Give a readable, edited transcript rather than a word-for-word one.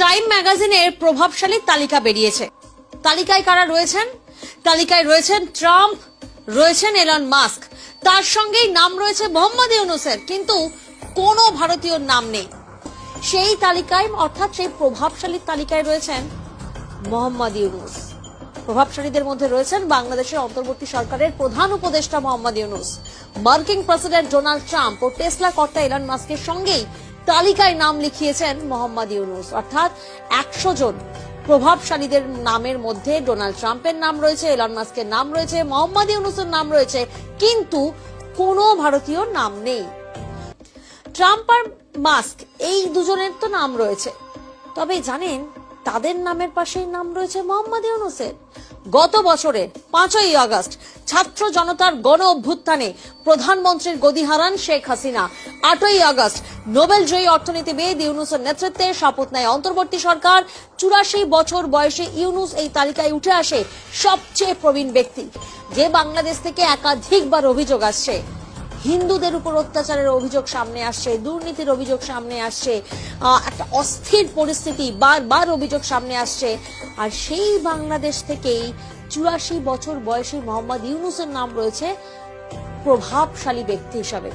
Time ম্যাগাজিনের প্রভাবশালী তালিকা বেরিয়েছে। তালিকায় কারা রয়েছেন? তালিকায় রয়েছেন ট্রাম্প, রয়েছেন এলন মাস্ক, তার সঙ্গেই নাম রয়েছে মোহাম্মদ ইউনূসের, কিন্তু কোনো ভারতীয় নাম নেই সেই তালিকায়, অর্থাৎ সেই প্রভাবশালী তালিকায় রয়েছেন মোহাম্মদ ইউনূস। প্রভাবশালীদের মধ্যে রয়েছেন বাংলাদেশের অন্তর্বর্তী সরকারের প্রধান উপদেষ্টা মোহাম্মদ ইউনূস, মার্কিন প্রেসিডেন্ট ডোনাল্ড ট্রাম্প ও টেসলা কর্তা এলন মাস্কের সঙ্গেই তালিকায় নাম লিখিয়েছেন মোহাম্মদ ইউনূস। অর্থাৎ 100 জন প্রভাবশালীদের নামের মধ্যে ডোনাল্ড ট্রাম্পের নাম রয়েছে, এলন মাস্কের নাম রয়েছে, মোহাম্মদ ইউনূসের নাম রয়েছে, কিন্তু কোনো ভারতীয় নাম নেই। ট্রাম্প আর মাস্ক এই দুজনের তো নাম রয়েছে, তবে জানেন তাদের নামের পাশেই নাম রয়েছে মোহাম্মদ ইউনূসের। গত বছরের 5ই আগস্ট ছাত্র জনতার গণ অভ্যুত্থানে প্রধানমন্ত্রীর গদি হারান শেখ হাসিনা। 8ই আগস্ট নোবেল জয়ী অর্থনীতিবিদ ইউনূসের নেতৃত্বে শপথ নেয় অন্তর্বর্তী সরকার। 84 বছর বয়সে ইউনূস এই তালিকায় উঠে আসে সবচেয়ে প্রবীণ ব্যক্তি। যে বাংলাদেশ থেকে একাধিকবার অভিযোগ আসছে, হিন্দুদের উপর অত্যাচারের অভিযোগ সামনে আসছে, দুর্নীতির অভিযোগ সামনে আসছে, একটা অস্থির পরিস্থিতি বারবার অভিযোগ সামনে আসছে, আর সেই বাংলাদেশ থেকেই 84 বছর বয়সী মোহাম্মদ ইউনূসের নাম রয়েছে প্রভাবশালী ব্যক্তি হিসাবে।